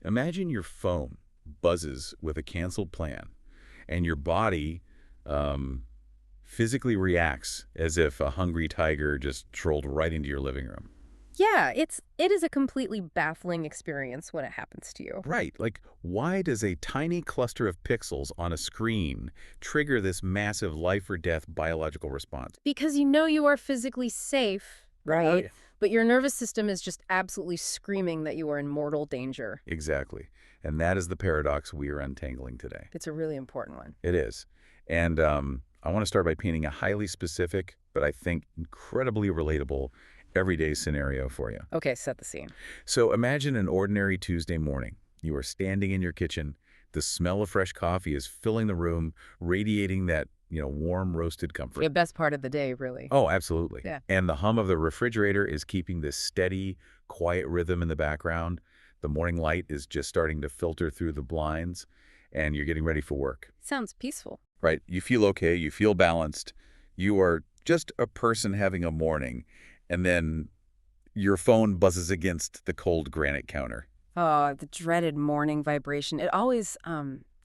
Imagine your phone buzzes with a canceled plan, and your body um, physically reacts as if a hungry tiger just strolled right into your living room. Yeah, it is a completely baffling experience when it happens to you. Right, like why does a tiny cluster of pixels on a screen trigger this massive life or death biological response? Because you know you are physically safe, right? Right. But your nervous system is just absolutely screaming that you are in mortal danger. Exactly. And that is the paradox we are untangling today. It's a really important one. It is. And I want to start by painting a highly specific, but I think incredibly relatable everyday scenario for you. Okay, set the scene. So imagine an ordinary Tuesday morning. You are standing in your kitchen. The smell of fresh coffee is filling the room, radiating that, warm roasted comfort. The best part of the day, really. Oh, absolutely. Yeah. And the hum of the refrigerator is keeping this steady, quiet rhythm in the background. The morning light is just starting to filter through the blinds, and you're getting ready for work. Sounds peaceful. Right? You feel okay. You feel balanced. You are just a person having a morning, and then your phone buzzes against the cold granite counter. Oh, the dreaded morning vibration. It always,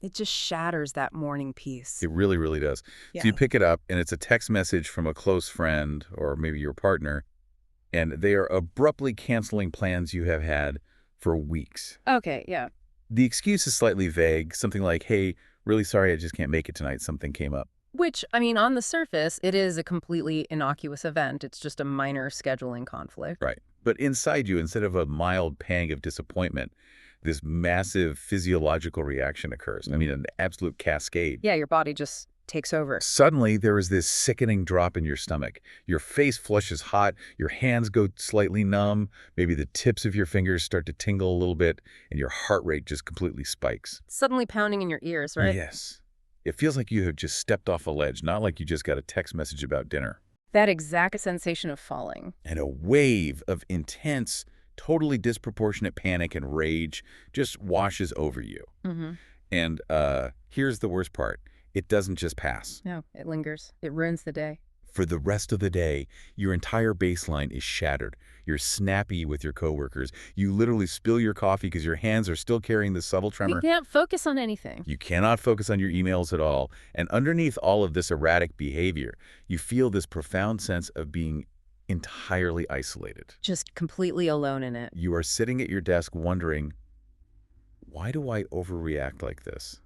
it just shatters that morning peace. It really, really does. Yeah. So you pick it up, and it's a text message from a close friend or maybe your partner, and they are abruptly canceling plans you have had for weeks. Okay, yeah. The excuse is slightly vague, something like, hey, really sorry, I just can't make it tonight. Something came up. Which, I mean, on the surface, it is a completely innocuous event. It's just a minor scheduling conflict. Right. But inside you, instead of a mild pang of disappointment, this massive physiological reaction occurs. I mean, an absolute cascade. Yeah, your body just takes over. Suddenly, there is this sickening drop in your stomach. Your face flushes hot, your hands go slightly numb, maybe the tips of your fingers start to tingle a little bit, and your heart rate just completely spikes. Suddenly pounding in your ears, right? Yes. It feels like you have just stepped off a ledge, not like you just got a text message about dinner. That exact sensation of falling. And a wave of intense, totally disproportionate panic and rage just washes over you. Mm-hmm. And here's the worst part. It doesn't just pass. No, it lingers. It ruins the day. For the rest of the day, your entire baseline is shattered. You're snappy with your coworkers. You literally spill your coffee because your hands are still carrying the subtle tremor. You can't focus on anything. You cannot focus on your emails at all. And underneath all of this erratic behavior, you feel this profound sense of being entirely isolated. Just completely alone in it. You are sitting at your desk wondering, why do I overreact like this?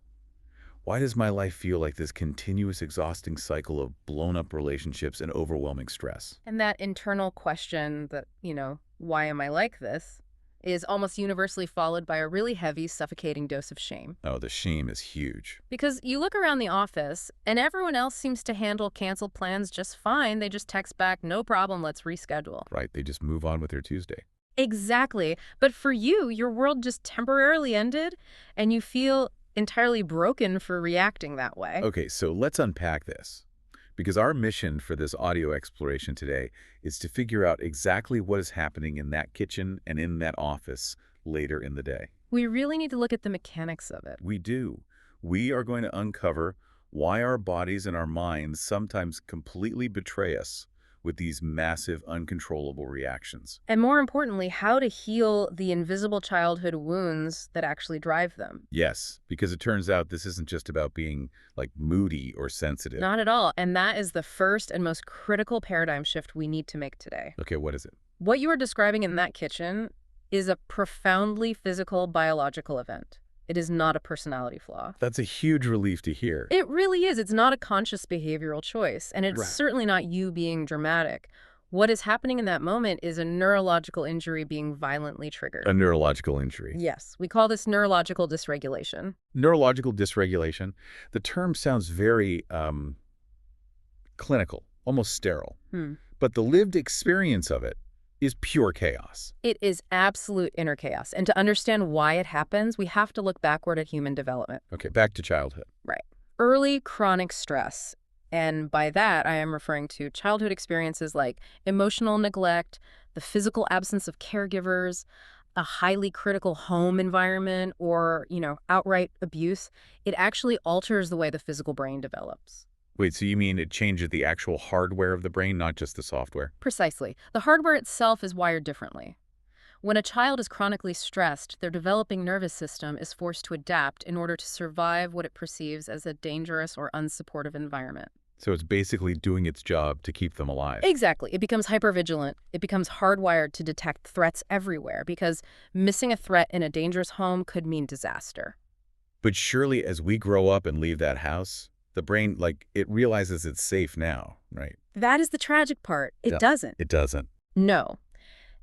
Why does my life feel like this continuous exhausting cycle of blown-up relationships and overwhelming stress? And that internal question that, why am I like this, is almost universally followed by a really heavy, suffocating dose of shame. Oh, the shame is huge. Because you look around the office, and everyone else seems to handle canceled plans just fine. They just text back, no problem, let's reschedule. Right, they just move on with their Tuesday. Exactly. But for you, your world just temporarily ended, and you feel entirely broken for reacting that way. Okay, so let's unpack this. Because our mission for this audio exploration today is to figure out exactly what is happening in that kitchen and in that office later in the day. We really need to look at the mechanics of it. We do. We are going to uncover why our bodies and our minds sometimes completely betray us with these massive, uncontrollable reactions. And more importantly, how to heal the invisible childhood wounds that actually drive them. Yes, because it turns out this isn't just about being, like, moody or sensitive. Not at all. And that is the first and most critical paradigm shift we need to make today. Okay, what is it? What you are describing in that kitchen is a profoundly physical, biological event. It is not a personality flaw. That's a huge relief to hear. It really is. It's not a conscious behavioral choice, and it's Right. certainly not you being dramatic. What is happening in that moment is a neurological injury being violently triggered. A neurological injury. Yes, we call this neurological dysregulation. Neurological dysregulation. The term sounds very clinical, almost sterile. But the lived experience of it is pure chaos. It is absolute inner chaos. And to understand why it happens, we have to look backward at human development. Okay, back to childhood. Right. Early chronic stress. And by that, I am referring to childhood experiences like emotional neglect, the physical absence of caregivers, a highly critical home environment, or, outright abuse. It actually alters the way the physical brain develops. Wait, so you mean it changes the actual hardware of the brain, not just the software? Precisely. The hardware itself is wired differently. When a child is chronically stressed, their developing nervous system is forced to adapt in order to survive what it perceives as a dangerous or unsupportive environment. So it's basically doing its job to keep them alive. Exactly. It becomes hypervigilant. It becomes hardwired to detect threats everywhere because missing a threat in a dangerous home could mean disaster. But surely as we grow up and leave that house, the brain, it realizes it's safe now, right? That is the tragic part. It Yeah. doesn't. It doesn't. No.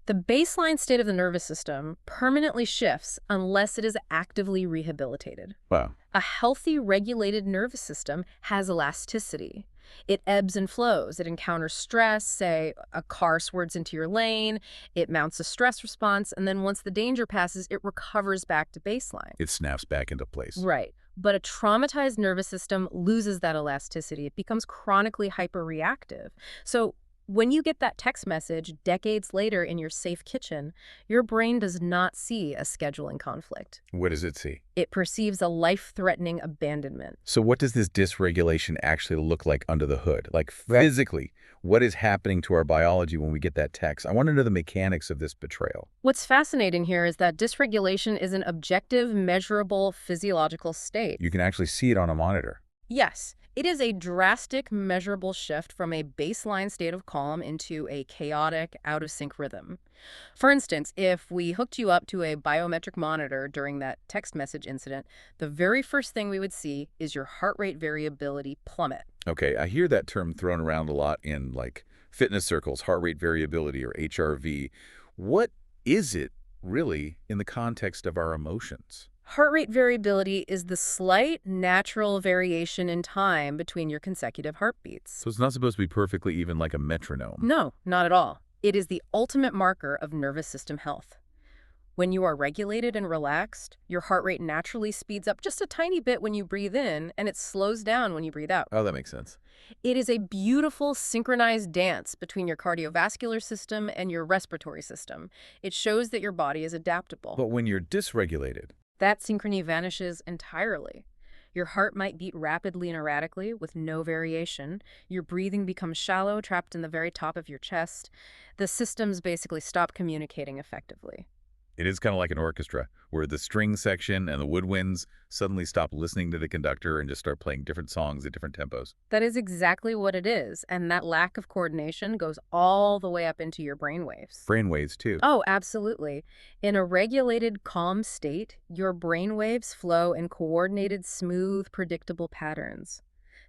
The baseline state of the nervous system permanently shifts unless it is actively rehabilitated. Wow. A healthy, regulated nervous system has elasticity. It ebbs and flows. It encounters stress, say a car swerves into your lane, it mounts a stress response, and then once the danger passes, it recovers back to baseline. It snaps back into place. Right. But a traumatized nervous system loses that elasticity. It becomes chronically hyperreactive. So when you get that text message decades later in your safe kitchen, your brain does not see a scheduling conflict. What does it see? It perceives a life-threatening abandonment. So what does this dysregulation actually look like under the hood? Like physically, what is happening to our biology when we get that text? I want to know the mechanics of this betrayal. What's fascinating here is that dysregulation is an objective, measurable physiological state. You can actually see it on a monitor. Yes, it is a drastic, measurable shift from a baseline state of calm into a chaotic, out-of-sync rhythm. For instance, if we hooked you up to a biometric monitor during that text message incident, the very first thing we would see is your heart rate variability plummet. Okay, I hear that term thrown around a lot in fitness circles, heart rate variability or HRV. What is it really in the context of our emotions? Heart rate variability is the slight, natural variation in time between your consecutive heartbeats. So it's not supposed to be perfectly even like a metronome. No, not at all. It is the ultimate marker of nervous system health. When you are regulated and relaxed, your heart rate naturally speeds up just a tiny bit when you breathe in, and it slows down when you breathe out. Oh, that makes sense. It is a beautiful synchronized dance between your cardiovascular system and your respiratory system. It shows that your body is adaptable. But when you're dysregulated, That synchrony vanishes entirely. Your heart might beat rapidly and erratically with no variation. Your breathing becomes shallow, trapped in the very top of your chest. The systems basically stop communicating effectively. it is kind of like an orchestra where the string section and the woodwinds suddenly stop listening to the conductor and just start playing different songs at different tempos. That is exactly what it is, and that lack of coordination goes all the way up into your brainwaves. Brainwaves, too. Oh, absolutely. In a regulated, calm state, your brainwaves flow in coordinated, smooth, predictable patterns.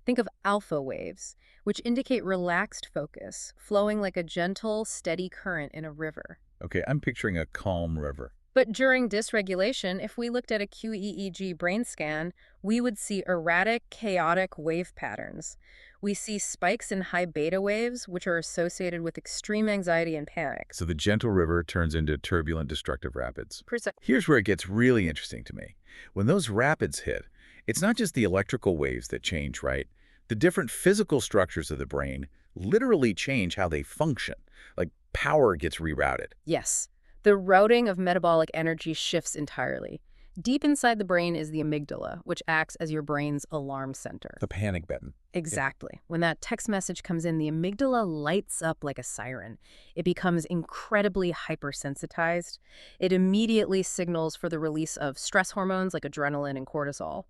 Think of alpha waves, which indicate relaxed focus, flowing like a gentle, steady current in a river. Okay, I'm picturing a calm river. But during dysregulation, if we looked at a QEEG brain scan, we would see erratic, chaotic wave patterns. We see spikes in high beta waves, which are associated with extreme anxiety and panic. So the gentle river turns into turbulent, destructive rapids. Perce- Here's where it gets really interesting to me. When those rapids hit, it's not just the electrical waves that change, right? The different physical structures of the brain literally change how they function. Like power gets rerouted. Yes, the routing of metabolic energy shifts entirely. Deep inside the brain is the amygdala, which acts as your brain's alarm center. The panic button. Exactly. When that text message comes in, the amygdala lights up like a siren. It becomes incredibly hypersensitized. It immediately signals for the release of stress hormones like adrenaline and cortisol.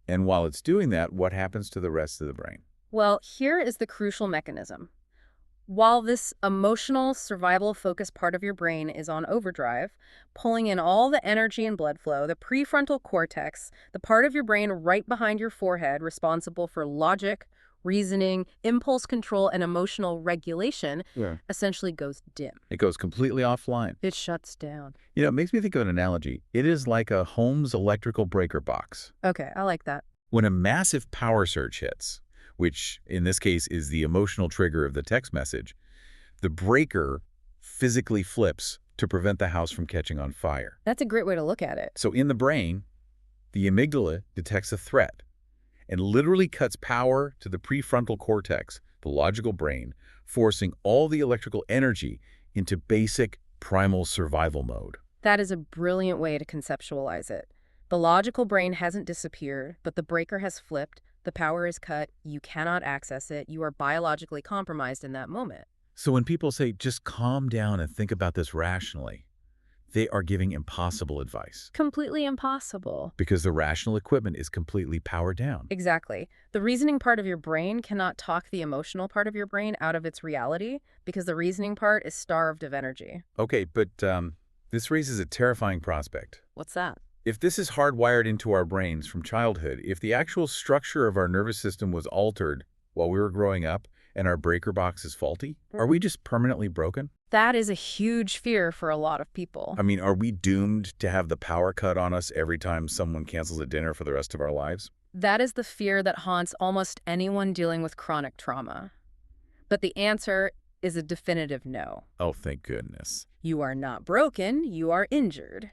And while it's doing that, what happens to the rest of the brain? Well, here is the crucial mechanism. While this emotional, survival-focused part of your brain is on overdrive, pulling in all the energy and blood flow, the prefrontal cortex, the part of your brain right behind your forehead responsible for logic, reasoning, impulse control, and emotional regulation, essentially goes dim. It goes completely offline. It shuts down. You know, it makes me think of an analogy. It is like a home's electrical breaker box. Okay, I like that. When a massive power surge hits, which in this case is the emotional trigger of the text message, the breaker physically flips to prevent the house from catching on fire. That's a great way to look at it. So in the brain, the amygdala detects a threat and literally cuts power to the prefrontal cortex, the logical brain, forcing all the electrical energy into basic primal survival mode. That is a brilliant way to conceptualize it. The logical brain hasn't disappeared, but the breaker has flipped, the power is cut, you cannot access it, you are biologically compromised in that moment. So when people say, just calm down and think about this rationally, They are giving impossible advice Completely impossible. because the rational equipment is completely powered down. Exactly. The reasoning part of your brain cannot talk the emotional part of your brain out of its reality because the reasoning part is starved of energy. Okay, but this raises a terrifying prospect. What's that? If this is hardwired into our brains from childhood, if the actual structure of our nervous system was altered while we were growing up and our breaker box is faulty, are we just permanently broken? That is a huge fear for a lot of people. I mean, are we doomed to have the power cut on us every time someone cancels a dinner for the rest of our lives? That is the fear that haunts almost anyone dealing with chronic trauma. But the answer is a definitive no. Oh, thank goodness. You are not broken, you are injured.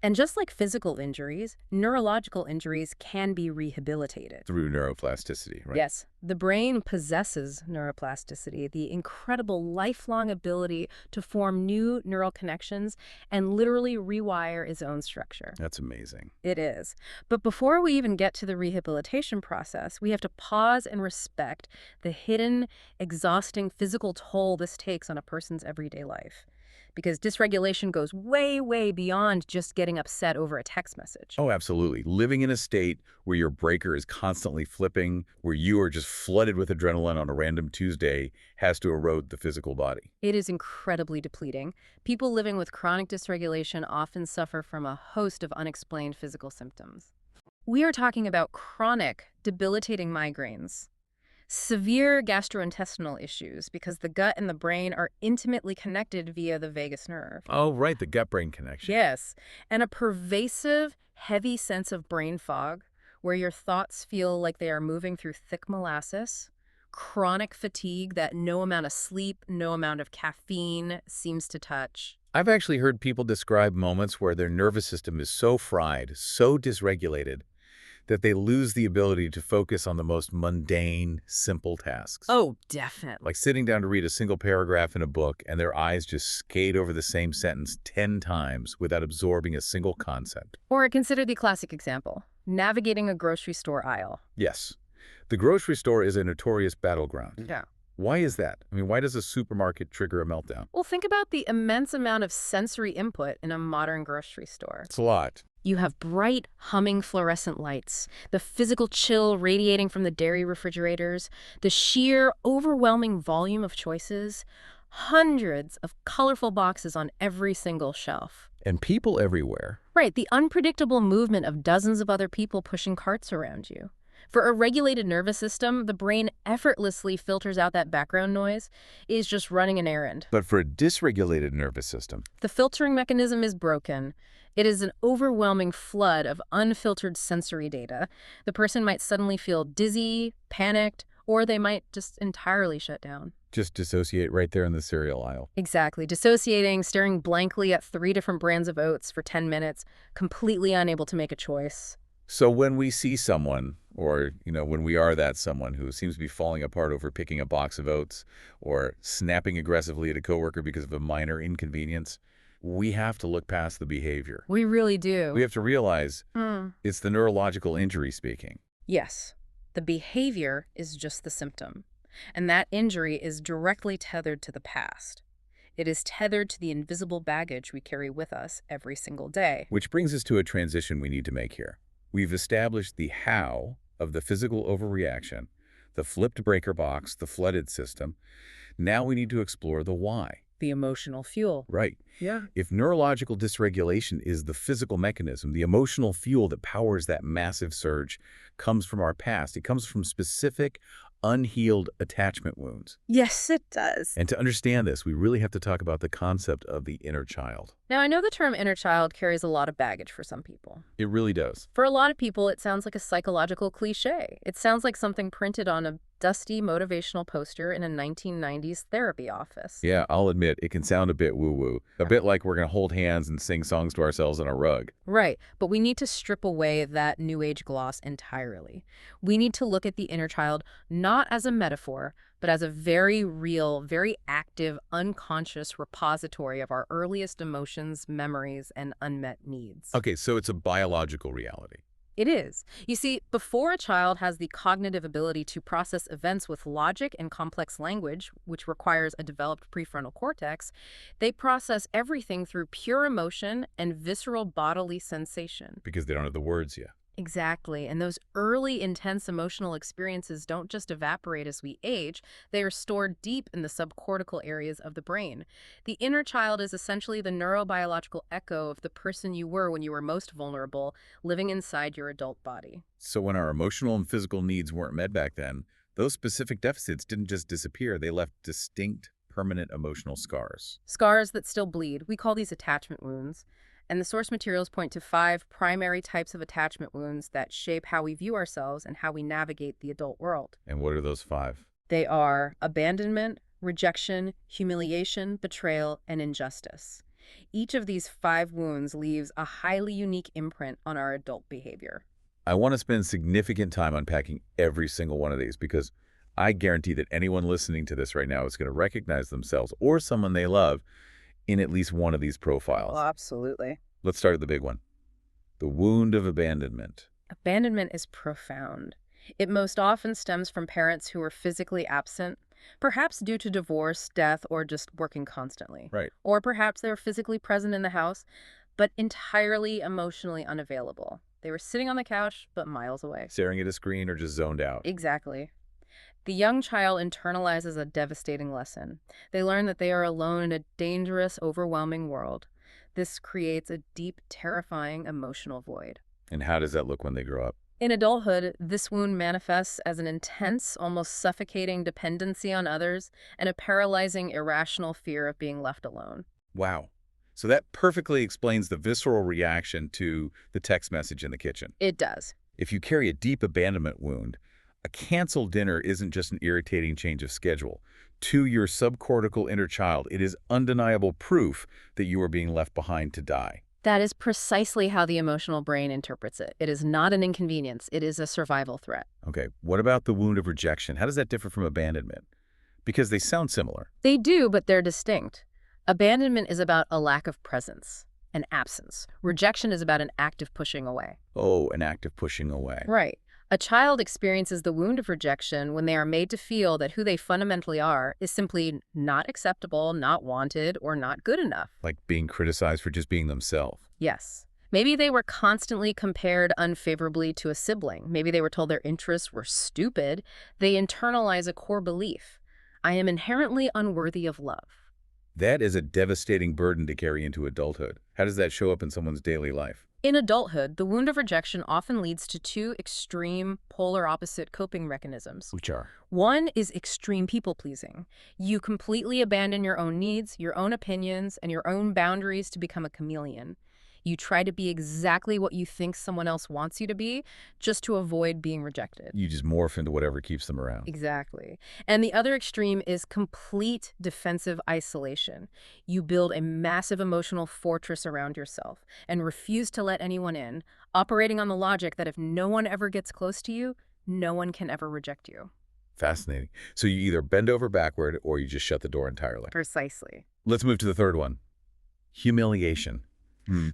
And just like physical injuries, neurological injuries can be rehabilitated. Through neuroplasticity, right? Yes, the brain possesses neuroplasticity, the incredible lifelong ability to form new neural connections and literally rewire its own structure. That's amazing. It is. But before we even get to the rehabilitation process, we have to pause and respect the hidden, exhausting physical toll this takes on a person's everyday life. Because dysregulation goes way, way beyond just getting upset over a text message. Oh, absolutely. Living in a state where your breaker is constantly flipping, where you are just flooded with adrenaline on a random Tuesday, has to erode the physical body. It is incredibly depleting. People living with chronic dysregulation often suffer from a host of unexplained physical symptoms. We are talking about chronic, debilitating migraines, severe gastrointestinal issues because the gut and the brain are intimately connected via the vagus nerve. Oh, right, the gut-brain connection. Yes, and a pervasive, heavy sense of brain fog where your thoughts feel like they are moving through thick molasses, chronic fatigue that no amount of sleep, no amount of caffeine seems to touch. I've actually heard people describe moments where their nervous system is so fried, so dysregulated, that they lose the ability to focus on the most mundane, simple tasks. Oh, definitely. Like sitting down to read a single paragraph in a book and their eyes just skate over the same sentence 10 times without absorbing a single concept. Or consider the classic example, navigating a grocery store aisle. Yes, the grocery store is a notorious battleground. Yeah. Why is that? I mean, why does a supermarket trigger a meltdown? Well, think about the immense amount of sensory input in a modern grocery store. It's a lot. You have bright, humming fluorescent lights, the physical chill radiating from the dairy refrigerators, the sheer, overwhelming volume of choices, hundreds of colorful boxes on every single shelf. And people everywhere. Right, the unpredictable movement of dozens of other people pushing carts around you. For a regulated nervous system, the brain effortlessly filters out that background noise, is just running an errand. But for a dysregulated nervous system, The filtering mechanism is broken. It is an overwhelming flood of unfiltered sensory data. The person might suddenly feel dizzy, panicked, or they might just entirely shut down. just dissociate right there in the cereal aisle. Exactly. Dissociating, staring blankly at 3 different brands of oats for 10 minutes, completely unable to make a choice. So when we see someone, or, when we are that someone who seems to be falling apart over picking a box of oats or snapping aggressively at a coworker because of a minor inconvenience, we have to look past the behavior. We really do. We have to realize it's the neurological injury speaking. Yes. The behavior is just the symptom. And that injury is directly tethered to the past. It is tethered to the invisible baggage we carry with us every single day. Which brings us to a transition we need to make here. We've established the how of the physical overreaction, the flipped breaker box, the flooded system. Now we need to explore the why. The emotional fuel. Right. Yeah. If neurological dysregulation is the physical mechanism, the emotional fuel that powers that massive surge comes from our past. It comes from specific, unhealed attachment wounds. Yes, it does. And to understand this, we really have to talk about the concept of the inner child. Now, I know the term inner child carries a lot of baggage for some people. It really does. For a lot of people, it sounds like a psychological cliche. It sounds like something printed on a dusty motivational poster in a 1990s therapy office. Yeah, I'll admit, it can sound a bit woo-woo. A bit like we're going to hold hands and sing songs to ourselves on a rug. Right, but we need to strip away that New Age gloss entirely. We need to look at the inner child not as a metaphor, but as a very real, very active, unconscious repository of our earliest emotions, memories, and unmet needs. Okay, so it's a biological reality. It is. You see, before a child has the cognitive ability to process events with logic and complex language, which requires a developed prefrontal cortex, they process everything through pure emotion and visceral bodily sensation. Because they don't have the words yet. Exactly. And those early intense emotional experiences don't just evaporate as we age, they are stored deep in the subcortical areas of the brain. The inner child is essentially the neurobiological echo of the person you were when you were most vulnerable, living inside your adult body. So when our emotional and physical needs weren't met back then, those specific deficits didn't just disappear, they left distinct, permanent emotional scars. Scars that still bleed, we call these attachment wounds. And the source materials point to 5 primary types of attachment wounds that shape how we view ourselves and how we navigate the adult world. And what are those 5? They are abandonment, rejection, humiliation, betrayal, and injustice. Each of these 5 wounds leaves a highly unique imprint on our adult behavior. I want to spend significant time unpacking every single one of these because I guarantee that anyone listening to this right now is going to recognize themselves or someone they love in at least one of these profiles. Absolutely. Let's start with the big one. The wound of abandonment. Abandonment is profound. It most often stems from parents who are physically absent, perhaps due to divorce, death, or just working constantly. Right. Or perhaps they were physically present in the house, but entirely emotionally unavailable. They were sitting on the couch, but miles away. Staring at a screen or just zoned out. Exactly. The young child internalizes a devastating lesson. They learn that they are alone in a dangerous, overwhelming world. This creates a deep, terrifying emotional void. And how does that look when they grow up? In adulthood, this wound manifests as an intense, almost suffocating dependency on others and a paralyzing, irrational fear of being left alone. Wow. So that perfectly explains the visceral reaction to the text message in the kitchen. It does. If you carry a deep abandonment wound, a canceled dinner isn't just an irritating change of schedule. To your subcortical inner child, it is undeniable proof that you are being left behind to die. That is precisely how the emotional brain interprets it. It is not an inconvenience. It is a survival threat. Okay, what about the wound of rejection? How does that differ from abandonment? Because they sound similar. They do, but they're distinct. Abandonment is about a lack of presence, an absence. Rejection is about an active pushing away. Oh, an act of pushing away. Right. A child experiences the wound of rejection when they are made to feel that who they fundamentally are is simply not acceptable, not wanted, or not good enough. Like being criticized for just being themselves. Yes. Maybe they were constantly compared unfavorably to a sibling. Maybe they were told their interests were stupid. They internalize a core belief. I am inherently unworthy of love. That is a devastating burden to carry into adulthood. How does that show up in someone's daily life? In adulthood, the wound of rejection often leads to 2 extreme, polar opposite coping mechanisms. Which are? One is extreme people-pleasing. You completely abandon your own needs, your own opinions, and your own boundaries to become a chameleon. You try to be exactly what you think someone else wants you to be, just to avoid being rejected. You just morph into whatever keeps them around. Exactly. And the other extreme is complete defensive isolation. You build a massive emotional fortress around yourself and refuse to let anyone in, operating on the logic that if no one ever gets close to you, no one can ever reject you. Fascinating. So you either bend over backward or you just shut the door entirely. Precisely. Let's move to the third one. Humiliation.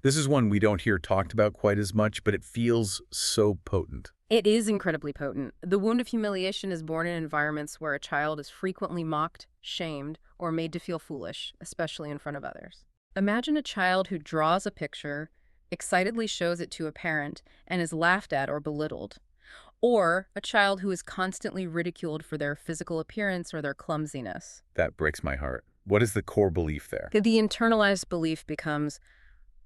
This is one we don't hear talked about quite as much, but it feels so potent. It is incredibly potent. The wound of humiliation is born in environments where a child is frequently mocked, shamed, or made to feel foolish, especially in front of others. Imagine a child who draws a picture, excitedly shows it to a parent, and is laughed at or belittled. Or a child who is constantly ridiculed for their physical appearance or their clumsiness. That breaks my heart. What is the core belief there? The internalized belief becomes,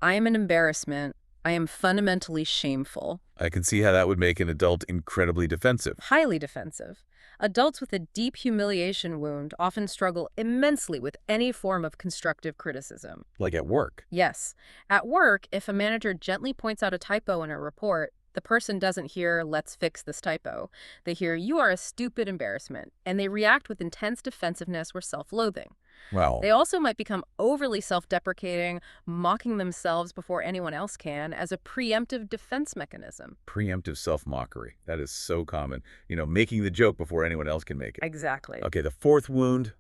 I am an embarrassment. I am fundamentally shameful. I can see how that would make an adult incredibly defensive. Highly defensive. Adults with a deep humiliation wound often struggle immensely with any form of constructive criticism. Like at work. Yes. At work, if a manager gently points out a typo in a report, the person doesn't hear, let's fix this typo. They hear, you are a stupid embarrassment, and they react with intense defensiveness or self-loathing. Wow. They also might become overly self-deprecating, mocking themselves before anyone else can as a preemptive defense mechanism. Preemptive self-mockery. That is so common. You know, making the joke before anyone else can make it. Exactly. Okay, the fourth wound,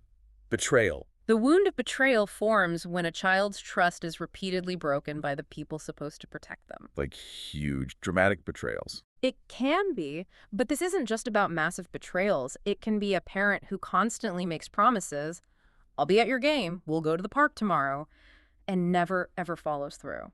betrayal. The wound of betrayal forms when a child's trust is repeatedly broken by the people supposed to protect them. Like huge, dramatic betrayals. It can be, but this isn't just about massive betrayals. It can be a parent who constantly makes promises, I'll be at your game, we'll go to the park tomorrow, and never, ever follows through.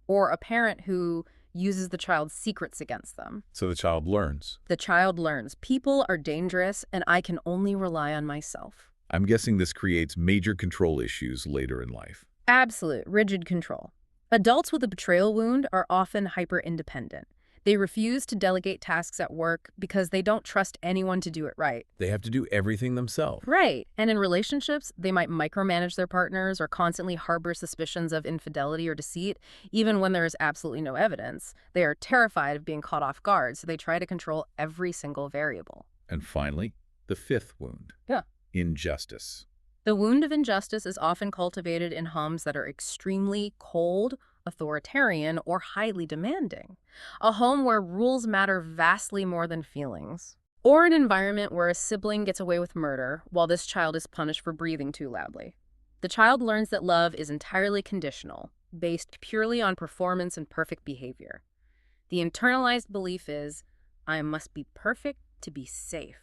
Or a parent who uses the child's secrets against them. So the child learns. The child learns, people are dangerous and I can only rely on myself. I'm guessing this creates major control issues later in life. Absolute, rigid control. Adults with a betrayal wound are often hyper-independent. They refuse to delegate tasks at work because they don't trust anyone to do it right. They have to do everything themselves. Right. And in relationships, they might micromanage their partners or constantly harbor suspicions of infidelity or deceit, even when there is absolutely no evidence. They are terrified of being caught off guard, so they try to control every single variable. And finally, the fifth wound. Yeah. Injustice. The wound of injustice is often cultivated in homes that are extremely cold, authoritarian, or highly demanding. A home where rules matter vastly more than feelings. Or an environment where a sibling gets away with murder while this child is punished for breathing too loudly. The child learns that love is entirely conditional, based purely on performance and perfect behavior. The internalized belief is, I must be perfect to be safe.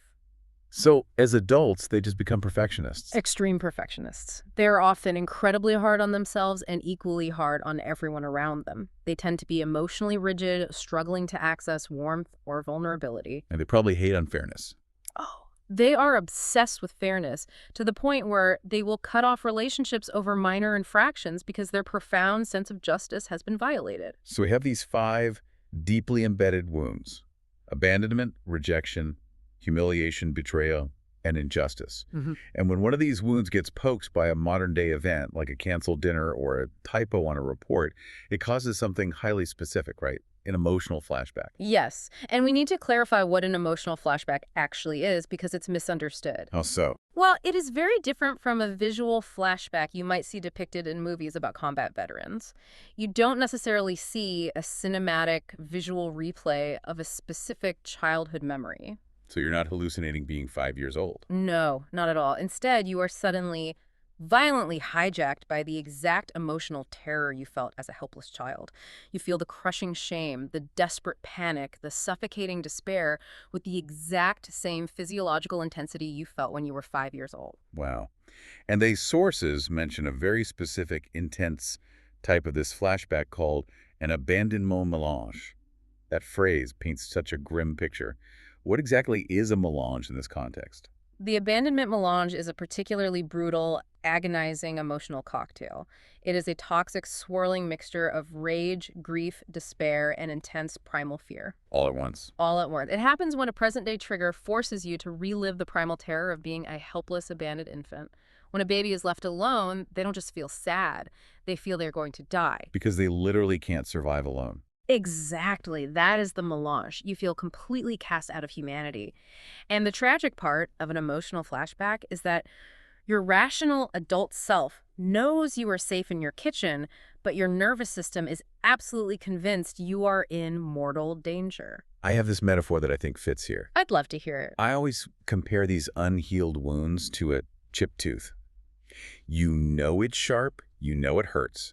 So as adults, they just become perfectionists. Extreme perfectionists. They're often incredibly hard on themselves and equally hard on everyone around them. They tend to be emotionally rigid, struggling to access warmth or vulnerability. And they probably hate unfairness. Oh, they are obsessed with fairness to the point where they will cut off relationships over minor infractions because their profound sense of justice has been violated. So we have these 5 deeply embedded wounds: abandonment, rejection, humiliation, betrayal, and injustice. And when one of these wounds gets poked by a modern-day event, like a canceled dinner or a typo on a report, it causes something highly specific, right? An emotional flashback. Yes, and we need to clarify what an emotional flashback actually is because it's misunderstood. How so? Well, it is very different from a visual flashback you might see depicted in movies about combat veterans. You don't necessarily see a cinematic visual replay of a specific childhood memory. So you're not hallucinating being 5 years old. No, not at all. Instead, you are suddenly violently hijacked by the exact emotional terror you felt as a helpless child. You feel the crushing shame, the desperate panic, the suffocating despair with the exact same physiological intensity you felt when you were 5 years old. Wow. And these sources mention a very specific, intense type of this flashback called an abandonment melange. That phrase paints such a grim picture. What exactly is a melange in this context? The abandonment melange is a particularly brutal, agonizing emotional cocktail. It is a toxic, swirling mixture of rage, grief, despair, and intense primal fear. All at once. All at once. It happens when a present-day trigger forces you to relive the primal terror of being a helpless, abandoned infant. When a baby is left alone, they don't just feel sad. They feel they're going to die. Because they literally can't survive alone. Exactly. That is the melange. You feel completely cast out of humanity. And the tragic part of an emotional flashback is that your rational adult self knows you are safe in your kitchen, but your nervous system is absolutely convinced you are in mortal danger. I have this metaphor that I think fits here. I'd love to hear it. I always compare these unhealed wounds to a chipped tooth. You know it's sharp, you know it hurts,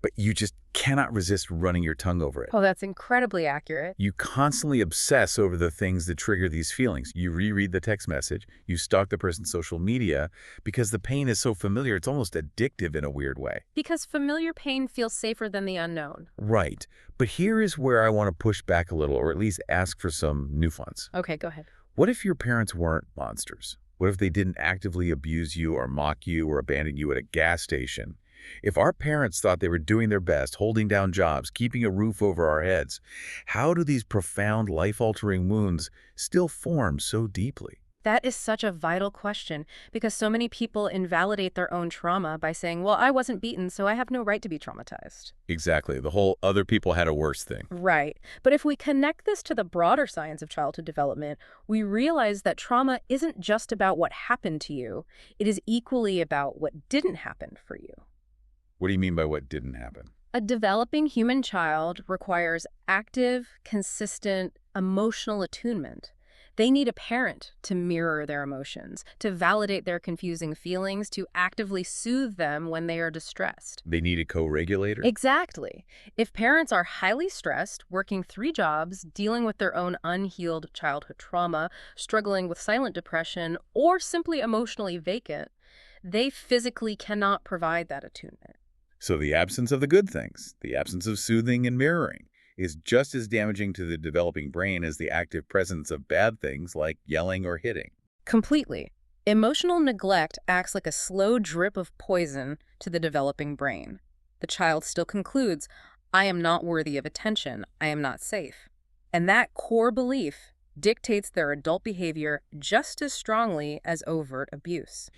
but you just cannot resist running your tongue over it. Oh, that's incredibly accurate. You constantly obsess over the things that trigger these feelings. You reread the text message, you stalk the person's social media, because the pain is so familiar, it's almost addictive in a weird way. Because familiar pain feels safer than the unknown. Right. But here is where I want to push back a little, or at least ask for some nuance. Okay, go ahead. What if your parents weren't monsters? What if they didn't actively abuse you or mock you or abandon you at a gas station? If our parents thought they were doing their best, holding down jobs, keeping a roof over our heads, how do these profound, life-altering wounds still form so deeply? That is such a vital question because so many people invalidate their own trauma by saying, well, I wasn't beaten, so I have no right to be traumatized. Exactly. The whole other people had a worse thing. Right. But if we connect this to the broader science of childhood development, we realize that trauma isn't just about what happened to you. It is equally about what didn't happen for you. What do you mean by what didn't happen? A developing human child requires active, consistent, emotional attunement. They need a parent to mirror their emotions, to validate their confusing feelings, to actively soothe them when they are distressed. They need a co-regulator? Exactly. If parents are highly stressed, working 3 jobs, dealing with their own unhealed childhood trauma, struggling with silent depression, or simply emotionally vacant, they physically cannot provide that attunement. So the absence of the good things, the absence of soothing and mirroring, is just as damaging to the developing brain as the active presence of bad things like yelling or hitting. Completely. Emotional neglect acts like a slow drip of poison to the developing brain. The child still concludes, I am not worthy of attention, I am not safe. And that core belief dictates their adult behavior just as strongly as overt abuse.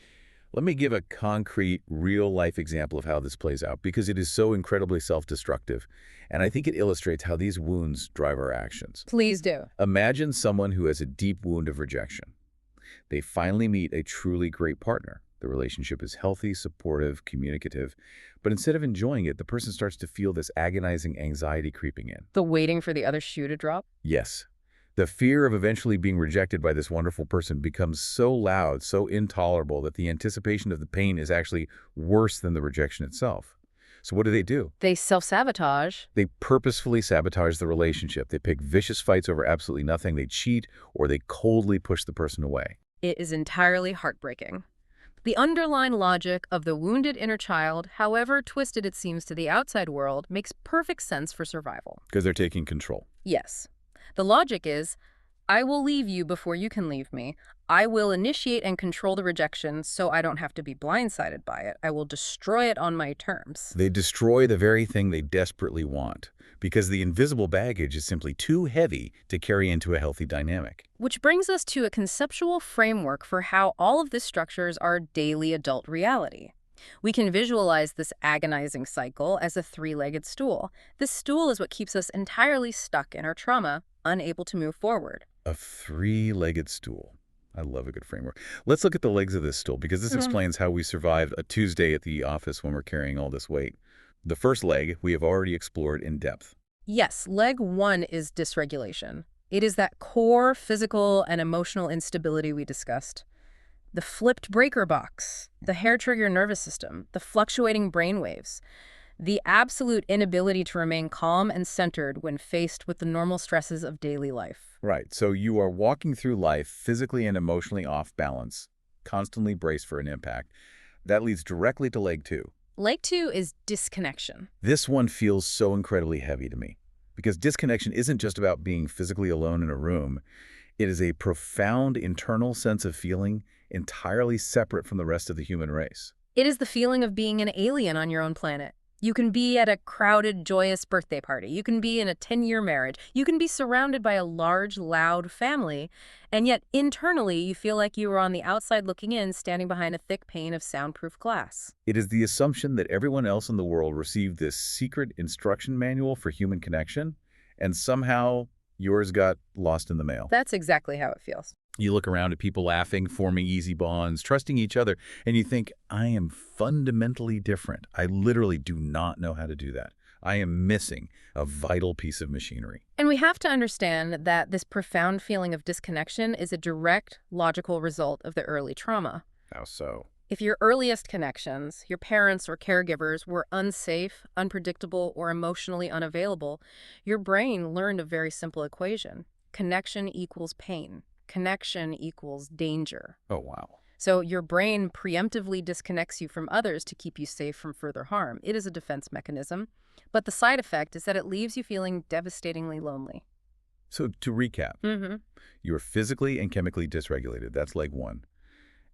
Let me give a concrete, real-life example of how this plays out, because it is so incredibly self-destructive, and I think it illustrates how these wounds drive our actions. Please do. Imagine someone who has a deep wound of rejection. They finally meet a truly great partner. The relationship is healthy, supportive, communicative, but instead of enjoying it, the person starts to feel this agonizing anxiety creeping in. The waiting for the other shoe to drop? Yes. The fear of eventually being rejected by this wonderful person becomes so loud, so intolerable, that the anticipation of the pain is actually worse than the rejection itself. So what do? They self-sabotage. They purposefully sabotage the relationship. They pick vicious fights over absolutely nothing. They cheat, or they coldly push the person away. It is entirely heartbreaking. The underlying logic of the wounded inner child, however twisted it seems to the outside world, makes perfect sense for survival. Because they're taking control. Yes. The logic is, I will leave you before you can leave me. I will initiate and control the rejection so I don't have to be blindsided by it. I will destroy it on my terms. They destroy the very thing they desperately want, because the invisible baggage is simply too heavy to carry into a healthy dynamic. Which brings us to a conceptual framework for how all of this structures our daily adult reality. We can visualize this agonizing cycle as a 3-legged stool. This stool is what keeps us entirely stuck in our trauma, unable to move forward. A 3-legged stool. I love a good framework. Let's look at the legs of this stool, because this explains how we survive a Tuesday at the office when we're carrying all this weight. The first leg we have already explored in depth. Yes, leg 1 is dysregulation. It is that core physical and emotional instability we discussed. The flipped breaker box, the hair-trigger nervous system, the fluctuating brainwaves, the absolute inability to remain calm and centered when faced with the normal stresses of daily life. Right, so you are walking through life physically and emotionally off balance, constantly braced for an impact. That leads directly to leg 2. Leg 2 is disconnection. This one feels so incredibly heavy to me, because disconnection isn't just about being physically alone in a room. It is a profound internal sense of feeling entirely separate from the rest of the human race. It is the feeling of being an alien on your own planet. You can be at a crowded, joyous birthday party. You can be in a 10-year marriage. You can be surrounded by a large, loud family, and yet internally you feel like you are on the outside looking in, standing behind a thick pane of soundproof glass. It is the assumption that everyone else in the world received this secret instruction manual for human connection, and somehow yours got lost in the mail. That's exactly how it feels. You look around at people laughing, forming easy bonds, trusting each other, and you think, I am fundamentally different. I literally do not know how to do that. I am missing a vital piece of machinery. And we have to understand that this profound feeling of disconnection is a direct, logical result of the early trauma. How so? If your earliest connections, your parents or caregivers, were unsafe, unpredictable, or emotionally unavailable, your brain learned a very simple equation. Connection equals pain. Connection equals danger. Oh, wow. So your brain preemptively disconnects you from others to keep you safe from further harm. It is a defense mechanism, but the side effect is that it leaves you feeling devastatingly lonely. So to recap, you are physically and chemically dysregulated. That's leg 1.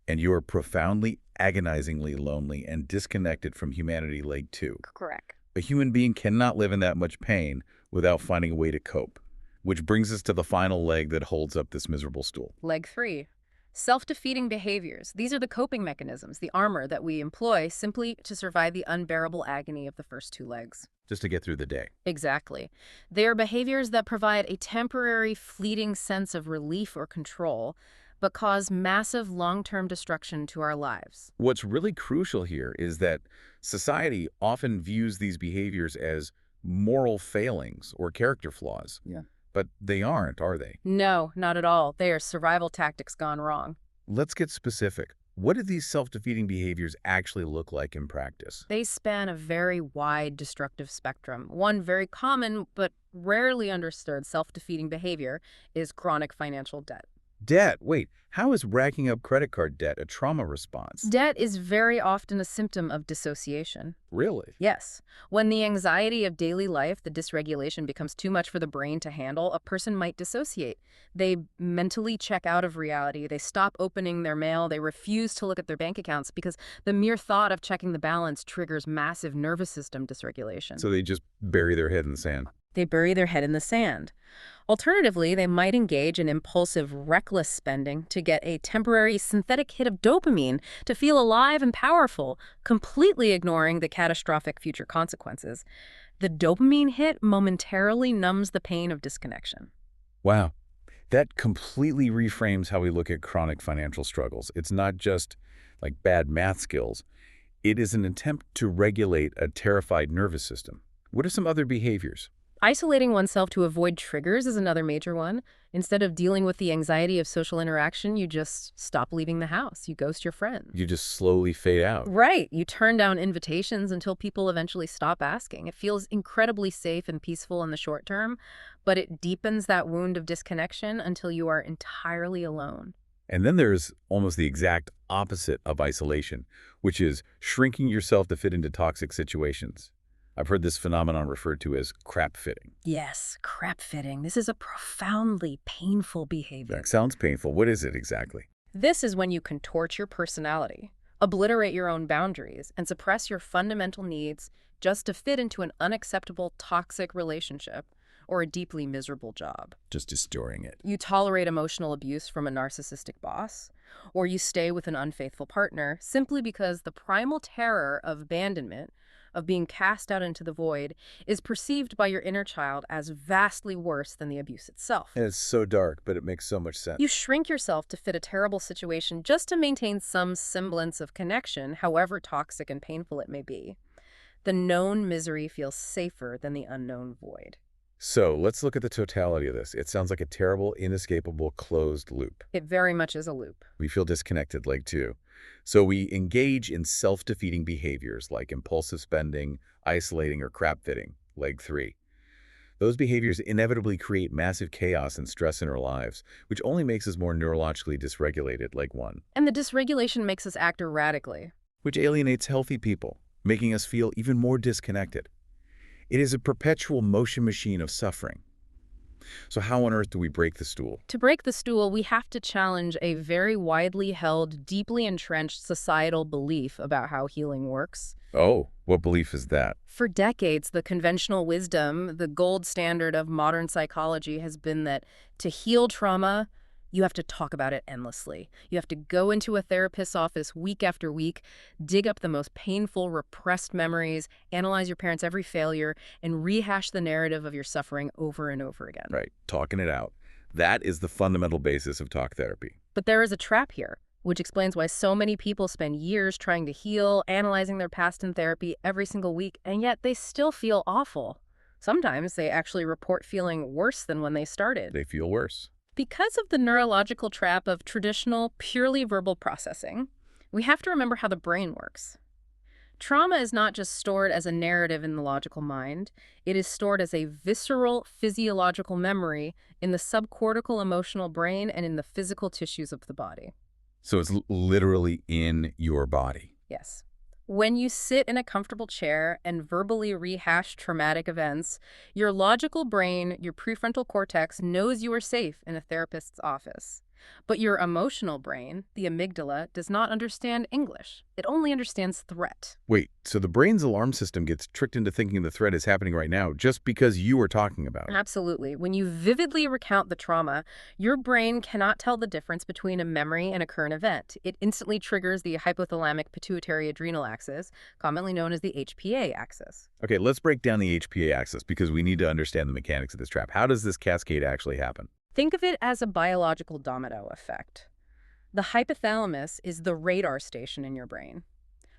And you are profoundly, agonizingly lonely and disconnected from humanity, leg 2. Correct. A human being cannot live in that much pain without finding a way to cope. Which brings us to the final leg that holds up this miserable stool. Leg 3. Self-defeating behaviors. These are the coping mechanisms, the armor that we employ simply to survive the unbearable agony of the first 2 legs. Just to get through the day. Exactly. They are behaviors that provide a temporary, fleeting sense of relief or control, but cause massive long-term destruction to our lives. What's really crucial here is that society often views these behaviors as moral failings or character flaws. Yeah. But they aren't, are they? No, not at all. They are survival tactics gone wrong. Let's get specific. What do these self-defeating behaviors actually look like in practice? They span a very wide destructive spectrum. One very common but rarely understood self-defeating behavior is chronic financial debt. Debt. Wait, how is racking up credit card debt a trauma response? Debt is very often a symptom of dissociation. Really? Yes. When the anxiety of daily life, the dysregulation, becomes too much for the brain to handle, a person might dissociate. They mentally check out of reality. They stop opening their mail. They refuse to look at their bank accounts because the mere thought of checking the balance triggers massive nervous system dysregulation. So they just bury their head in the sand. They bury their head in the sand. Alternatively, they might engage in impulsive, reckless spending to get a temporary synthetic hit of dopamine to feel alive and powerful, completely ignoring the catastrophic future consequences. The dopamine hit momentarily numbs the pain of disconnection. Wow. That completely reframes how we look at chronic financial struggles. It's not just like bad math skills. It is an attempt to regulate a terrified nervous system. What are some other behaviors? Isolating oneself to avoid triggers is another major one. Instead of dealing with the anxiety of social interaction, you just stop leaving the house. You ghost your friends. You just slowly fade out. Right. You turn down invitations until people eventually stop asking. It feels incredibly safe and peaceful in the short term, but it deepens that wound of disconnection until you are entirely alone. And then there's almost the exact opposite of isolation, which is shrinking yourself to fit into toxic situations. I've heard this phenomenon referred to as crap fitting. Yes, crap fitting. This is a profoundly painful behavior. That sounds painful. What is it exactly? This is when you contort your personality, obliterate your own boundaries, and suppress your fundamental needs just to fit into an unacceptable toxic relationship or a deeply miserable job. Just distorting it. You tolerate emotional abuse from a narcissistic boss, or you stay with an unfaithful partner simply because the primal terror of abandonment, of being cast out into the void, is perceived by your inner child as vastly worse than the abuse itself. And it's so dark, but it makes so much sense. You shrink yourself to fit a terrible situation just to maintain some semblance of connection, however toxic and painful it may be. The known misery feels safer than the unknown void. So let's look at the totality of this. It sounds like a terrible, inescapable, closed loop. It very much is a loop. We feel disconnected, leg 2. So we engage in self-defeating behaviors like impulsive spending, isolating, or crap fitting, leg 3. Those behaviors inevitably create massive chaos and stress in our lives, which only makes us more neurologically dysregulated, leg 1. And the dysregulation makes us act erratically. Which alienates healthy people, making us feel even more disconnected. It is a perpetual motion machine of suffering. So how on earth do we break the stool? To break the stool, we have to challenge a very widely held, deeply entrenched societal belief about how healing works. Oh, what belief is that? For decades, the conventional wisdom, the gold standard of modern psychology, has been that to heal trauma, you have to talk about it endlessly. You have to go into a therapist's office week after week, dig up the most painful, repressed memories, analyze your parents' every failure, and rehash the narrative of your suffering over and over again. Right, talking it out. That is the fundamental basis of talk therapy. But there is a trap here, which explains why so many people spend years trying to heal, analyzing their past in therapy every single week, and yet they still feel awful. Sometimes they actually report feeling worse than when they started. They feel worse. Because of the neurological trap of traditional, purely verbal processing, we have to remember how the brain works. Trauma is not just stored as a narrative in the logical mind. It is stored as a visceral, physiological memory in the subcortical emotional brain and in the physical tissues of the body. So it's literally in your body. Yes. When you sit in a comfortable chair and verbally rehash traumatic events, your logical brain, your prefrontal cortex, knows you are safe in a therapist's office. But your emotional brain, the amygdala, does not understand English. It only understands threat. Wait, so the brain's alarm system gets tricked into thinking the threat is happening right now just because you were talking about it? Absolutely. When you vividly recount the trauma, your brain cannot tell the difference between a memory and a current event. It instantly triggers the hypothalamic pituitary adrenal axis, commonly known as the HPA axis. Okay, let's break down the HPA axis because we need to understand the mechanics of this trap. How does this cascade actually happen? Think of it as a biological domino effect. The hypothalamus is the radar station in your brain.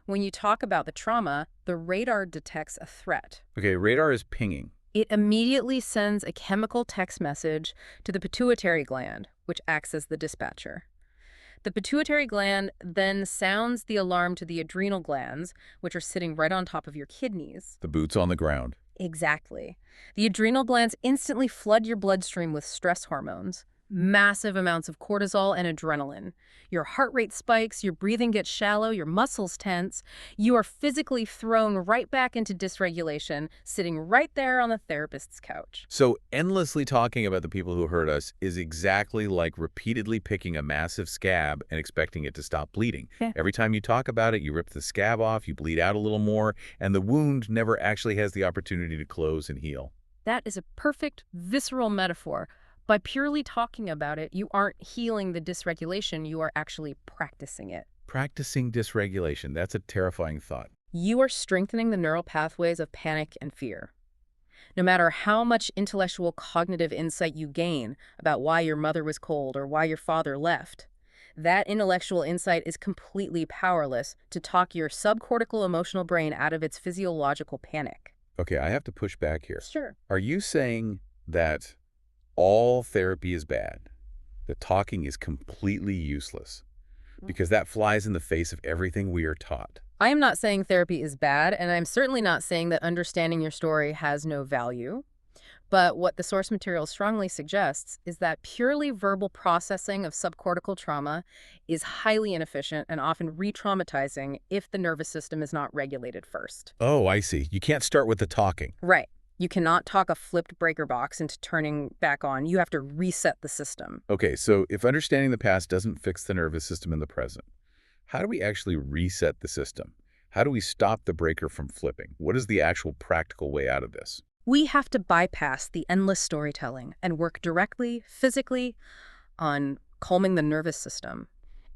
When you talk about the trauma, the radar detects a threat. Okay, radar is pinging. It immediately sends a chemical text message to the pituitary gland, which acts as the dispatcher. The pituitary gland then sounds the alarm to the adrenal glands, which are sitting right on top of your kidneys. The boots on the ground. Exactly. The adrenal glands instantly flood your bloodstream with stress hormones, massive amounts of cortisol and adrenaline. Your heart rate spikes, your breathing gets shallow, your muscles tense. You are physically thrown right back into dysregulation, sitting right there on the therapist's couch. So endlessly talking about the people who hurt us is exactly like repeatedly picking a massive scab and expecting it to stop bleeding. Yeah. Every time you talk about it, you rip the scab off, you bleed out a little more, and the wound never actually has the opportunity to close and heal. That is a perfect, visceral metaphor. By purely talking about it, you aren't healing the dysregulation, you are actually practicing it. Practicing dysregulation, that's a terrifying thought. You are strengthening the neural pathways of panic and fear. No matter how much intellectual cognitive insight you gain about why your mother was cold or why your father left, that intellectual insight is completely powerless to talk your subcortical emotional brain out of its physiological panic. Okay, I have to push back here. Sure. Are you saying that all therapy is bad, that talking is completely useless? Because that flies in the face of everything we are taught. I am not saying therapy is bad, and I'm certainly not saying that understanding your story has no value. But what the source material strongly suggests is that purely verbal processing of subcortical trauma is highly inefficient and often re-traumatizing if the nervous system is not regulated first. Oh, I see. You can't start with the talking. Right. You cannot talk a flipped breaker box into turning back on. You have to reset the system. Okay, so if understanding the past doesn't fix the nervous system in the present, how do we actually reset the system? How do we stop the breaker from flipping? What is the actual practical way out of this? We have to bypass the endless storytelling and work directly, physically, on calming the nervous system.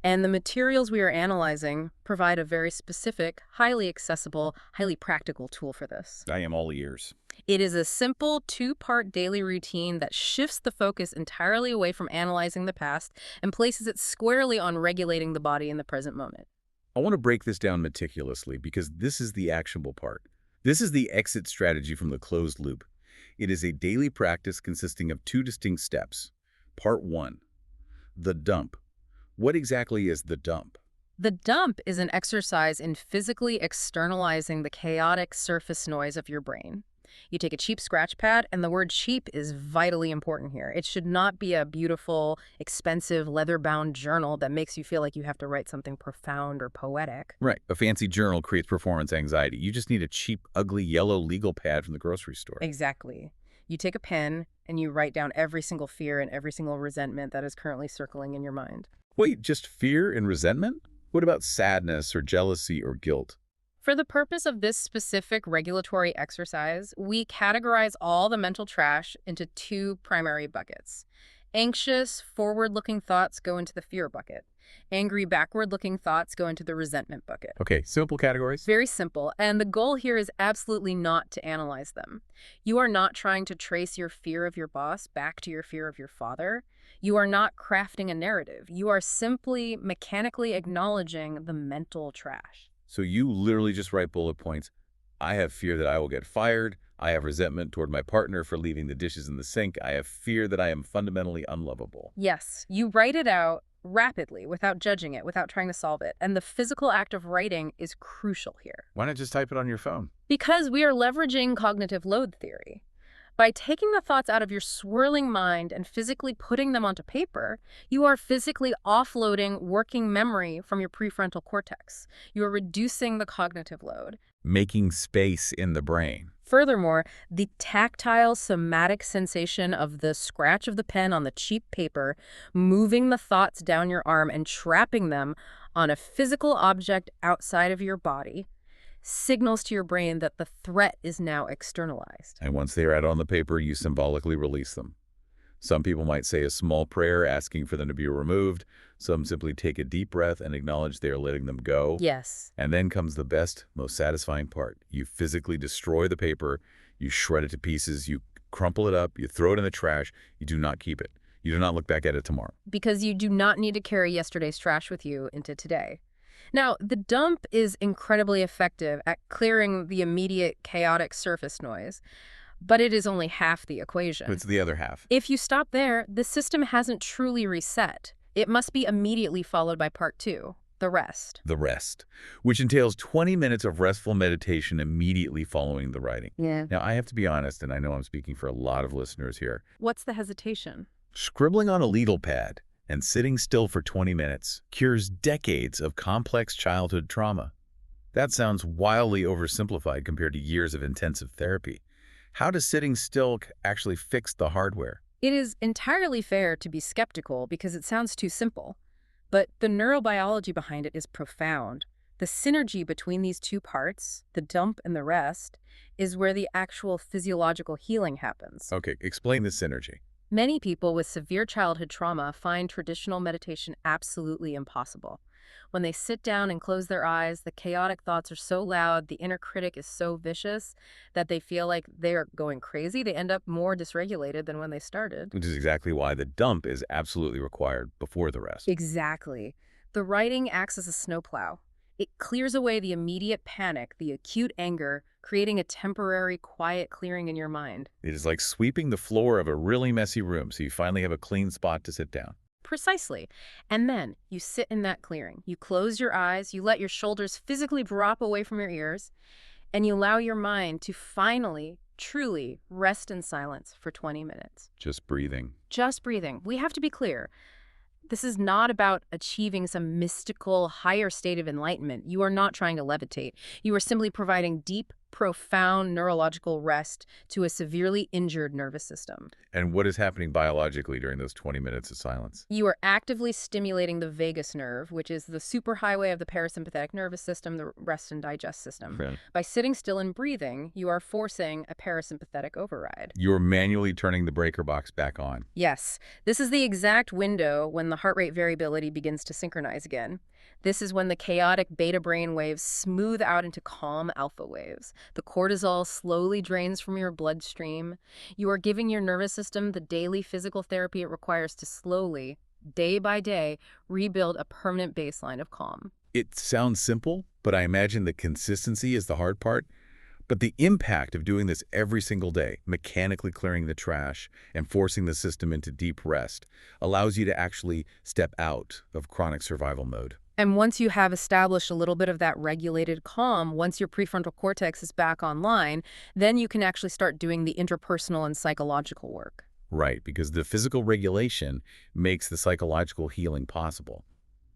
And the materials we are analyzing provide a very specific, highly accessible, highly practical tool for this. I am all ears. It is a simple two-part daily routine that shifts the focus entirely away from analyzing the past and places it squarely on regulating the body in the present moment. I want to break this down meticulously because this is the actionable part. This is the exit strategy from the closed loop. It is a daily practice consisting of two distinct steps. Part 1, the dump. What exactly is the dump? The dump is an exercise in physically externalizing the chaotic surface noise of your brain. You take a cheap scratch pad, and the word cheap is vitally important here. It should not be a beautiful, expensive, leather-bound journal that makes you feel like you have to write something profound or poetic. Right. A fancy journal creates performance anxiety. You just need a cheap, ugly, yellow legal pad from the grocery store. Exactly. You take a pen, and you write down every single fear and every single resentment that is currently circling in your mind. Wait, just fear and resentment? What about sadness or jealousy or guilt? For the purpose of this specific regulatory exercise, we categorize all the mental trash into two primary buckets. Anxious, forward-looking thoughts go into the fear bucket. Angry, backward-looking thoughts go into the resentment bucket. Okay, simple categories. Very simple, and the goal here is absolutely not to analyze them. You are not trying to trace your fear of your boss back to your fear of your father. You are not crafting a narrative. You are simply mechanically acknowledging the mental trash. So you literally just write bullet points. I have fear that I will get fired. I have resentment toward my partner for leaving the dishes in the sink. I have fear that I am fundamentally unlovable. Yes, you write it out rapidly, without judging it, without trying to solve it. And the physical act of writing is crucial here. Why not just type it on your phone? Because we are leveraging cognitive load theory. By taking the thoughts out of your swirling mind and physically putting them onto paper, you are physically offloading working memory from your prefrontal cortex. You are reducing the cognitive load. Making space in the brain. Furthermore, the tactile somatic sensation of the scratch of the pen on the cheap paper, moving the thoughts down your arm and trapping them on a physical object outside of your body, signals to your brain that the threat is now externalized. And once they are out on the paper, you symbolically release them. Some people might say a small prayer asking for them to be removed. Some simply take a deep breath and acknowledge they are letting them go. Yes. And then comes the best, most satisfying part. You physically destroy the paper, you shred it to pieces, you crumple it up, you throw it in the trash, you do not keep it. You do not look back at it tomorrow. Because you do not need to carry yesterday's trash with you into today. Now, the dump is incredibly effective at clearing the immediate chaotic surface noise, But it is only half the equation. It's the other half. If you stop there, the system hasn't truly reset. It must be immediately followed by part two, the rest. The rest, which entails 20 minutes of restful meditation immediately following the writing. Yeah. Now, I have to be honest, and I know I'm speaking for a lot of listeners here. What's the hesitation? Scribbling on a Lidl pad and sitting still for 20 minutes cures decades of complex childhood trauma. That sounds wildly oversimplified compared to years of intensive therapy. How does sitting still actually fix the hardware? It is entirely fair to be skeptical because it sounds too simple. But the neurobiology behind it is profound. The synergy between these two parts, the dump and the rest, is where the actual physiological healing happens. Okay, explain the synergy. Many people with severe childhood trauma find traditional meditation absolutely impossible. When they sit down and close their eyes, the chaotic thoughts are so loud, the inner critic is so vicious that they feel like they're going crazy. They end up more dysregulated than when they started. Which is exactly why the dump is absolutely required before the rest. Exactly. The writing acts as a snowplow. It clears away the immediate panic, the acute anger, creating a temporary quiet clearing in your mind. It is like sweeping the floor of a really messy room so you finally have a clean spot to sit down. Precisely. And then you sit in that clearing. You close your eyes, you let your shoulders physically drop away from your ears, and you allow your mind to finally, truly rest in silence for 20 minutes. Just breathing. Just breathing. We have to be clear. This is not about achieving some mystical, higher state of enlightenment. You are not trying to levitate. You are simply providing deep, profound neurological rest to a severely injured nervous system. And what is happening biologically during those 20 minutes of silence? You are actively stimulating the vagus nerve, which is the superhighway of the parasympathetic nervous system, the rest and digest system. Okay. By sitting still and breathing, you are forcing a parasympathetic override. You're manually turning the breaker box back on. Yes, this is the exact window when the heart rate variability begins to synchronize again. This is when the chaotic beta brain waves smooth out into calm alpha waves. The cortisol slowly drains from your bloodstream. You are giving your nervous system the daily physical therapy it requires to slowly, day by day, rebuild a permanent baseline of calm. It sounds simple, but I imagine the consistency is the hard part. But the impact of doing this every single day, mechanically clearing the trash and forcing the system into deep rest, allows you to actually step out of chronic survival mode. And once you have established a little bit of that regulated calm, once your prefrontal cortex is back online, then you can actually start doing the interpersonal and psychological work. Right, because the physical regulation makes the psychological healing possible.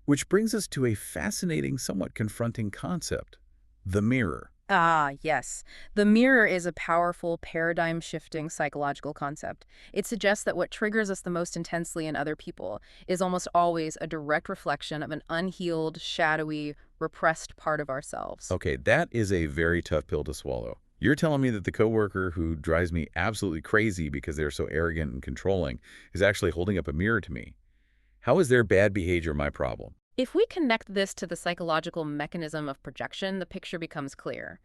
Which brings us to a fascinating, somewhat confronting concept, the mirror. Ah, yes. The mirror is a powerful, paradigm-shifting psychological concept. It suggests that what triggers us the most intensely in other people is almost always a direct reflection of an unhealed, shadowy, repressed part of ourselves. Okay, that is a very tough pill to swallow. You're telling me that the coworker who drives me absolutely crazy because they're so arrogant and controlling is actually holding up a mirror to me. How is their bad behavior my problem? If we connect this to the psychological mechanism of projection, the picture becomes clear.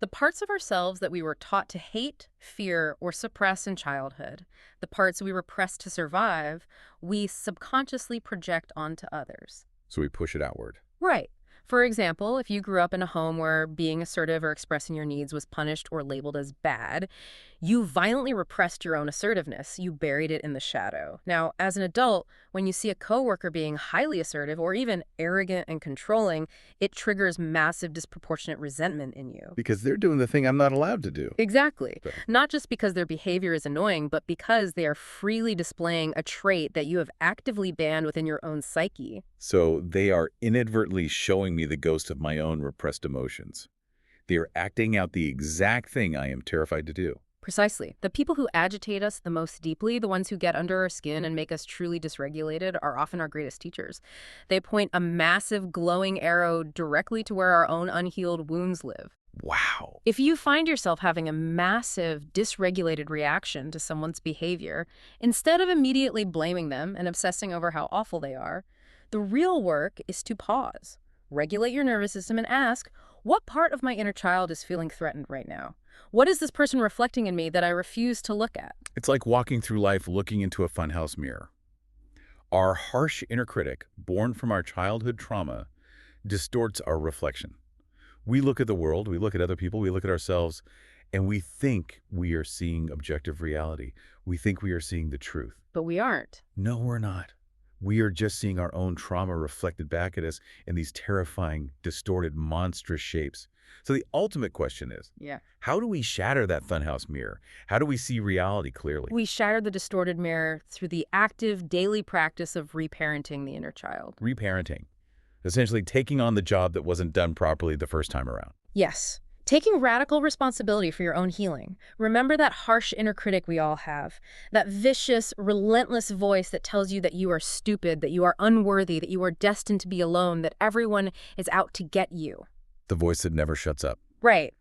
The parts of ourselves that we were taught to hate, fear, or suppress in childhood, the parts we repressed to survive, we subconsciously project onto others. So we push it outward. Right. For example, if you grew up in a home where being assertive or expressing your needs was punished or labeled as bad, you violently repressed your own assertiveness. You buried it in the shadow. Now, as an adult, when you see a coworker being highly assertive or even arrogant and controlling, it triggers massive disproportionate resentment in you. Because they're doing the thing I'm not allowed to do. Exactly. So- Not just because their behavior is annoying, but because they are freely displaying a trait that you have actively banned within your own psyche. So they are inadvertently showing me the ghost of my own repressed emotions. They are acting out the exact thing I am terrified to do. Precisely. The people who agitate us the most deeply, the ones who get under our skin and make us truly dysregulated, are often our greatest teachers. They point a massive glowing arrow directly to where our own unhealed wounds live. Wow. If you find yourself having a massive dysregulated reaction to someone's behavior, instead of immediately blaming them and obsessing over how awful they are, the real work is to pause, regulate your nervous system, and ask, what part of my inner child is feeling threatened right now? What is this person reflecting in me that I refuse to look at? It's like walking through life looking into a funhouse mirror. Our harsh inner critic, born from our childhood trauma, distorts our reflection. We look at the world, we look at other people, we look at ourselves, And we think we are seeing objective reality. We think we are seeing the truth. But we aren't. No, we're not. We are just seeing our own trauma reflected back at us in these terrifying, distorted, monstrous shapes. So the ultimate question is, Yeah. how do we shatter that funhouse mirror? How do we see reality clearly? We shatter the distorted mirror through the active daily practice of reparenting the inner child. Reparenting. Essentially taking on the job that wasn't done properly the first time around. Yes. Taking radical responsibility for your own healing. Remember that harsh inner critic we all have. That vicious, relentless voice that tells you that you are stupid, that you are unworthy, that you are destined to be alone, that everyone is out to get you. The voice that never shuts up. Right.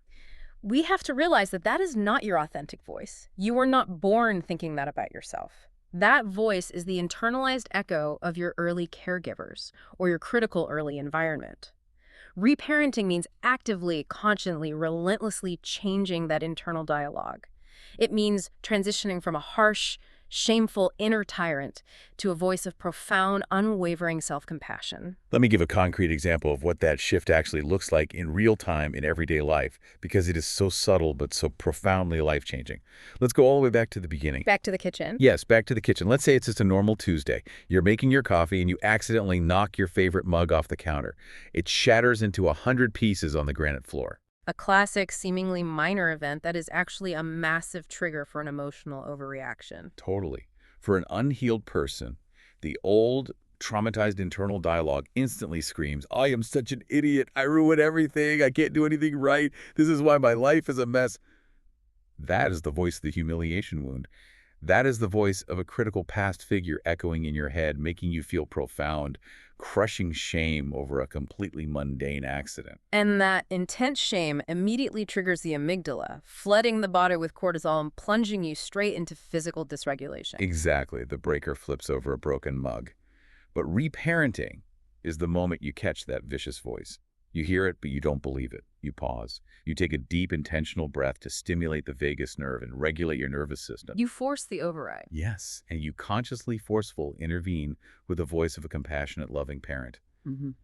We have to realize that that is not your authentic voice. You were not born thinking that about yourself. That voice is the internalized echo of your early caregivers or your critical early environment. Reparenting means actively, consciently, relentlessly changing that internal dialogue. It means transitioning from a harsh, shameful inner tyrant to a voice of profound, unwavering self-compassion. Let me give a concrete example of what that shift actually looks like in real time in everyday life, because it is so subtle but so profoundly life-changing. Let's go all the way back to the beginning. Back to the kitchen. Yes, back to the kitchen. Let's say it's just a normal Tuesday. You're making your coffee and you accidentally knock your favorite mug off the counter. It shatters into 100 pieces on the granite floor. A classic, seemingly minor event that is actually a massive trigger for an emotional overreaction. Totally. For an unhealed person, the old, traumatized internal dialogue instantly screams, I am such an idiot. I ruin everything. I can't do anything right. This is why my life is a mess. That is the voice of the humiliation wound. That is the voice of a critical past figure echoing in your head, making you feel profound, crushing shame over a completely mundane accident. And that intense shame immediately triggers the amygdala, flooding the body with cortisol and plunging you straight into physical dysregulation. Exactly. The breaker flips over a broken mug. But reparenting is the moment you catch that vicious voice. You hear it, but you don't believe it. You pause. You take a deep, intentional breath to stimulate the vagus nerve and regulate your nervous system. You force the override. Yes, and you consciously forceful intervene with the voice of a compassionate, loving parent.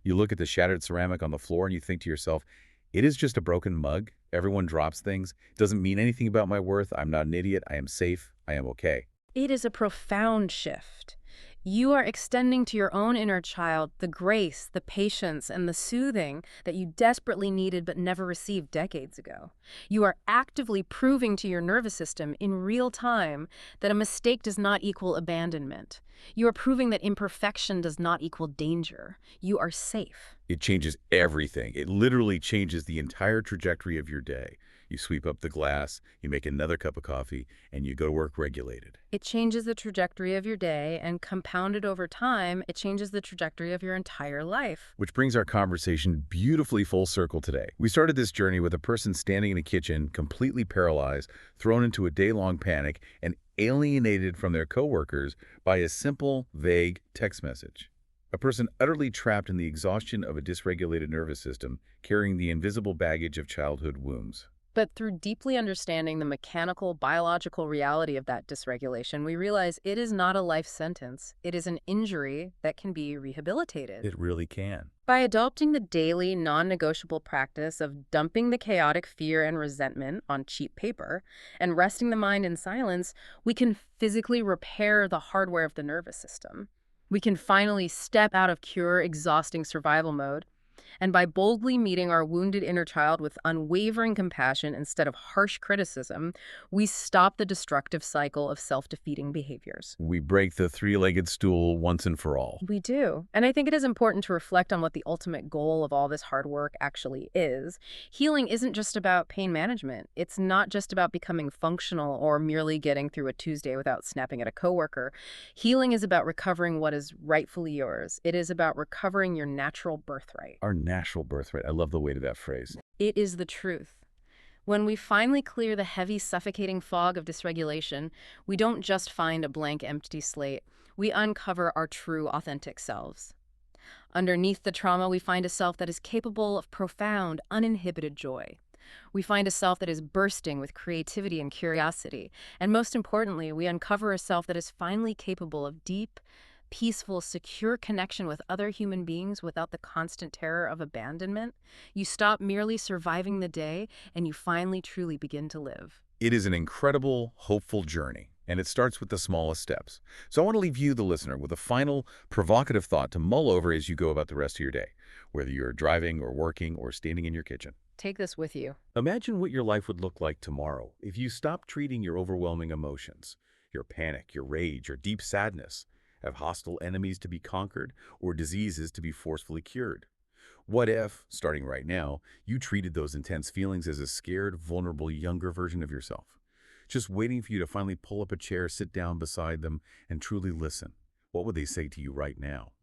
You look at the shattered ceramic on the floor and you think to yourself, it is just a broken mug. Everyone drops things. It doesn't mean anything about my worth. I'm not an idiot. I am safe. I am okay. It is a profound shift. You are extending to your own inner child the grace, the patience, and the soothing that you desperately needed but never received decades ago. You are actively proving to your nervous system in real time that a mistake does not equal abandonment. You are proving that imperfection does not equal danger. You are safe. It changes everything. It literally changes the entire trajectory of your day. You sweep up the glass, you make another cup of coffee, and you go to work regulated. It changes the trajectory of your day, and compounded over time, it changes the trajectory of your entire life. Which brings our conversation beautifully full circle today. We started this journey with a person standing in a kitchen, completely paralyzed, thrown into a day-long panic, and alienated from their coworkers by a simple, vague text message. A person utterly trapped in the exhaustion of a dysregulated nervous system, carrying the invisible baggage of childhood wounds. But through deeply understanding the mechanical, biological reality of that dysregulation, we realize it is not a life sentence. It is an injury that can be rehabilitated. It really can. By adopting the daily, non-negotiable practice of dumping the chaotic fear and resentment on cheap paper and resting the mind in silence, we can physically repair the hardware of the nervous system. We can finally step out of exhausting survival mode. And by boldly meeting our wounded inner child with unwavering compassion instead of harsh criticism, we stop the destructive cycle of self-defeating behaviors. We break the three-legged stool once and for all. We do. And I think it is important to reflect on what the ultimate goal of all this hard work actually is. Healing isn't just about pain management. It's not just about becoming functional or merely getting through a Tuesday without snapping at a coworker. Healing is about recovering what is rightfully yours. It is about recovering your natural birthright. Our natural birthright. I love the weight of that phrase. It is the truth. When we finally clear the heavy, suffocating fog of dysregulation, we don't just find a blank, empty slate. We uncover our true, authentic selves. Underneath the trauma, we find a self that is capable of profound, uninhibited joy. We find a self that is bursting with creativity and curiosity. And most importantly, we uncover a self that is finally capable of deep, peaceful, secure connection with other human beings without the constant terror of abandonment. You stop merely surviving the day, and you finally truly begin to live. It is an incredible, hopeful journey, and it starts with the smallest steps. So I want to leave you, the listener, with a final, provocative thought to mull over as you go about the rest of your day, whether you're driving or working or standing in your kitchen. Take this with you. Imagine what your life would look like tomorrow if you stopped treating your overwhelming emotions, your panic, your rage, your deep sadness, as hostile enemies to be conquered or diseases to be forcefully cured. What if, starting right now, you treated those intense feelings as a scared, vulnerable, younger version of yourself, just waiting for you to finally pull up a chair, sit down beside them, and truly listen? What would they say to you right now?